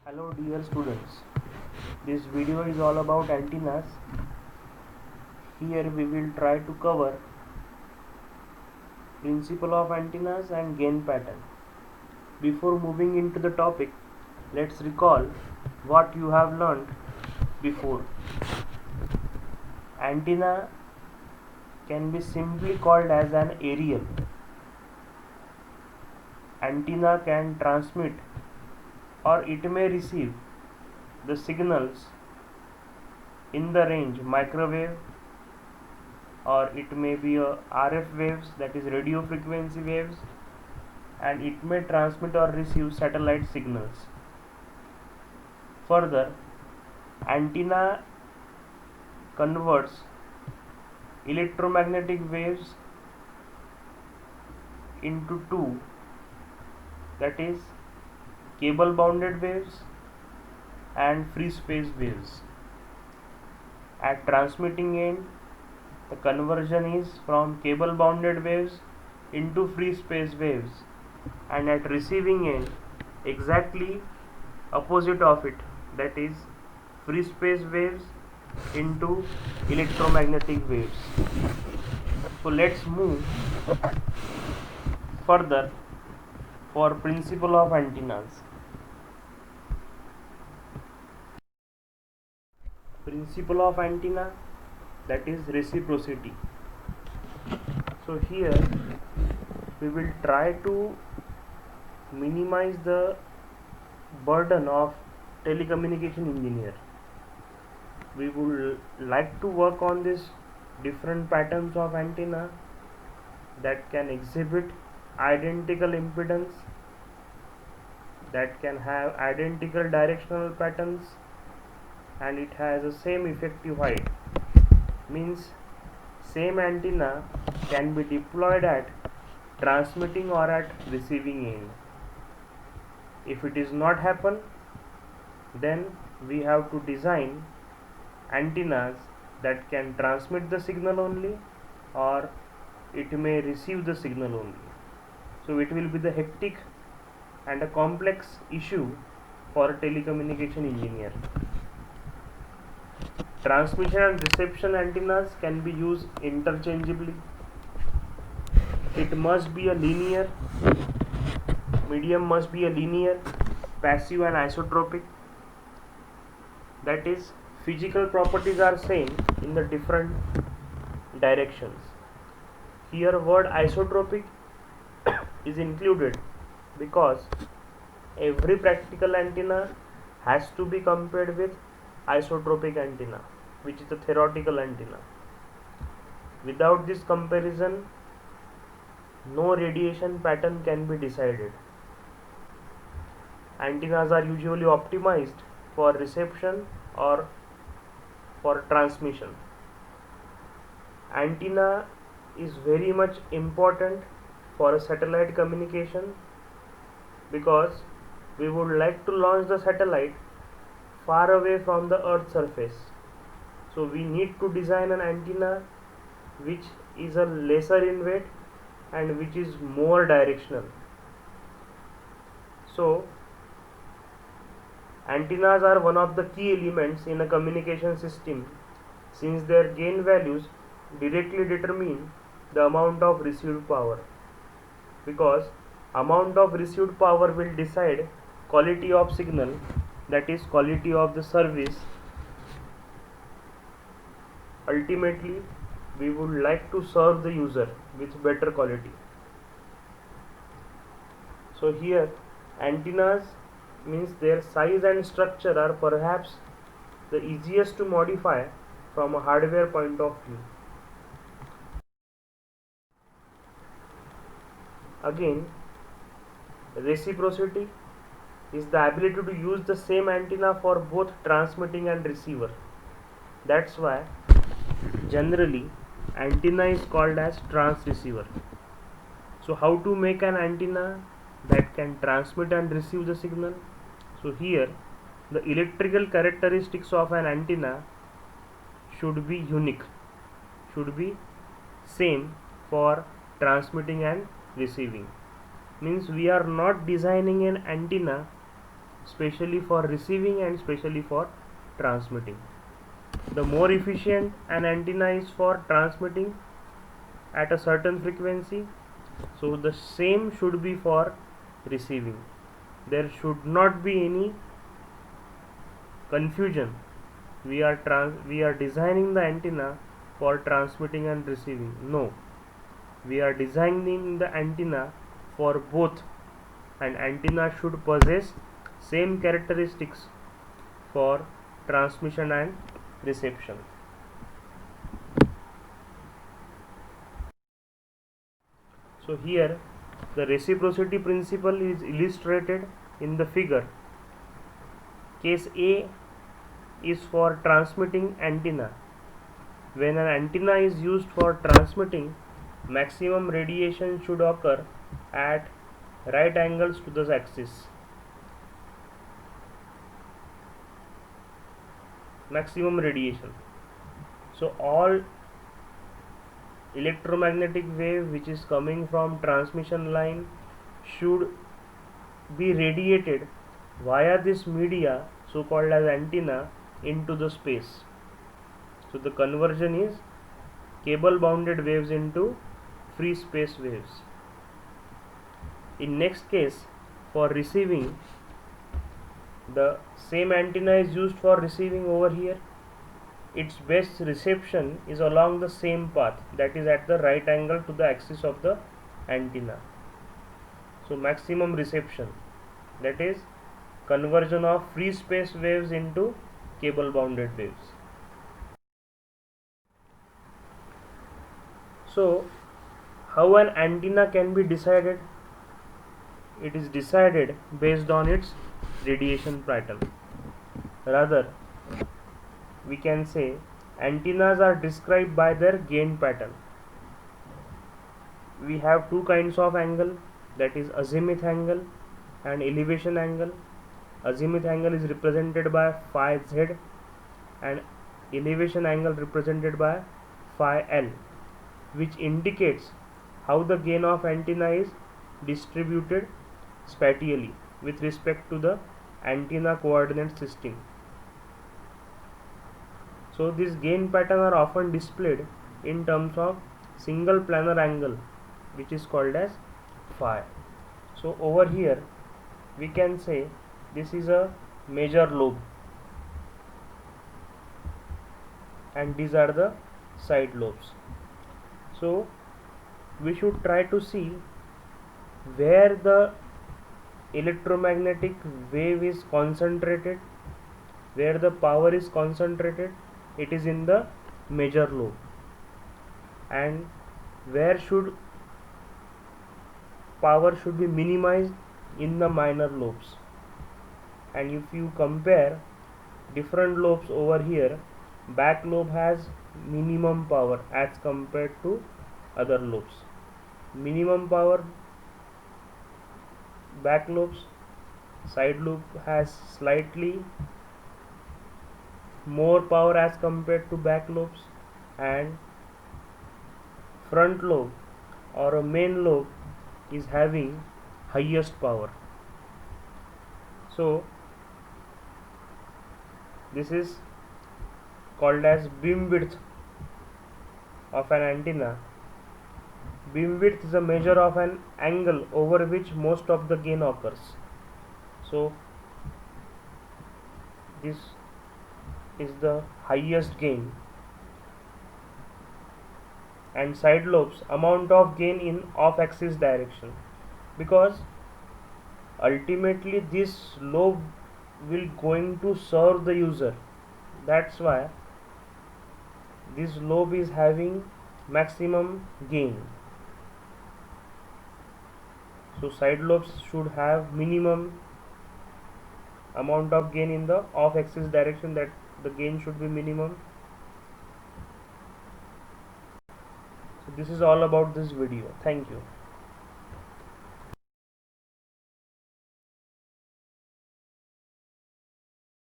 Hello dear students, this video is all about antennas. Here we will try to cover principle of antennas and gain pattern. Before moving into the topic, let's recall what you have learned before. Antenna can be simply called as an aerial. Antenna can transmit or it may receive the signals in the range microwave, or it may be a RF waves, that is radio frequency waves, and it may transmit or receive satellite signals. Further, antenna converts electromagnetic waves into two, that is cable bounded waves and free space waves. At transmitting end, the conversion is from cable bounded waves into free space waves, and at receiving end exactly opposite of it, that is free space waves into electromagnetic waves. So let's move further for principle of antennas. Principle of antenna, that is reciprocity. So here we will try to minimize the burden of telecommunication engineer. We would like to work on this different patterns of antenna that can exhibit identical impedance, that can have identical directional patterns, and it has the same effective height. Means same antenna can be deployed at transmitting or at receiving end. If it is not happen, then we have to design antennas that can transmit the signal only, or it may receive the signal only. So it will be the hectic and a complex issue for a telecommunication engineer. Transmission and reception antennas can be used interchangeably. It must be a linear, medium must be a linear, passive and isotropic. That is, physical properties are same in the different directions. Here word isotropic is included because every practical antenna has to be compared with isotropic antenna, which is the theoretical antenna. Without this comparison, no radiation pattern can be decided. Antennas are usually optimized for reception or for transmission. Antenna is very much important for a satellite communication because we would like to launch the satellite far away from the earth's surface. So we need to design an antenna which is a lesser in weight and which is more directional. So antennas are one of the key elements in a communication system, since their gain values directly determine the amount of received power, because amount of received power will decide quality of signal, that is quality of the service. Ultimately we would like to serve the user with better quality. So here antennas means their size and structure are perhaps the easiest to modify from a hardware point of view. Again, reciprocity is the ability to use the same antenna for both transmitting and receiver. That's why generally antenna is called as transceiver. So how to make an antenna that can transmit and receive the signal? So here the electrical characteristics of an antenna should be unique, should be same for transmitting and receiving. Means we are not designing an antenna especially for receiving and especially for transmitting. The more efficient an antenna is for transmitting at a certain frequency, so the same should be for receiving. There should not be any confusion. We are designing the antenna for transmitting and receiving. No, we are designing the antenna for both. An antenna should possess same characteristics for transmission and reception. So here the reciprocity principle is illustrated in the figure. Case A is for transmitting antenna. When an antenna is used for transmitting, maximum radiation should occur at right angles to the axis. Maximum radiation. So all electromagnetic wave which is coming from transmission line should be radiated via this media, so called as antenna, into the space. So the conversion is cable bounded waves into free space waves. In next case, for receiving, the same antenna is used for receiving over here. Its best reception is along the same path, that is at the right angle to the axis of the antenna. So maximum reception, that is conversion of free space waves into cable bounded waves. So how an antenna can be decided? It is decided based on its radiation pattern. Rather, we can say antennas are described by their gain pattern. We have two kinds of angle, that is azimuth angle and elevation angle. Azimuth angle is represented by phi z and elevation angle represented by phi l, which indicates how the gain of antenna is distributed spatially with respect to the antenna coordinate system. So these gain pattern are often displayed in terms of single planar angle, which is called as phi. So over here we can say this is a major lobe and these are the side lobes. So we should try to see where the electromagnetic wave is concentrated, where the power is concentrated. It is in the major lobe. And where should power should be minimized? In the minor lobes. And if you compare different lobes over here, back lobe has minimum power as compared to other lobes. Minimum power back lobes, side lobe has slightly more power as compared to back lobes, and front lobe or a main lobe is having highest power. So this is called as beam width of an antenna. Beam width is a measure of an angle over which most of the gain occurs. So this is the highest gain. And side lobes, amount of gain in off axis direction, because ultimately this lobe will going to serve the user. That's why this lobe is having maximum gain. So side lobes should have minimum amount of gain in the off axis direction, that the gain should be minimum. So this is all about this video. Thank you.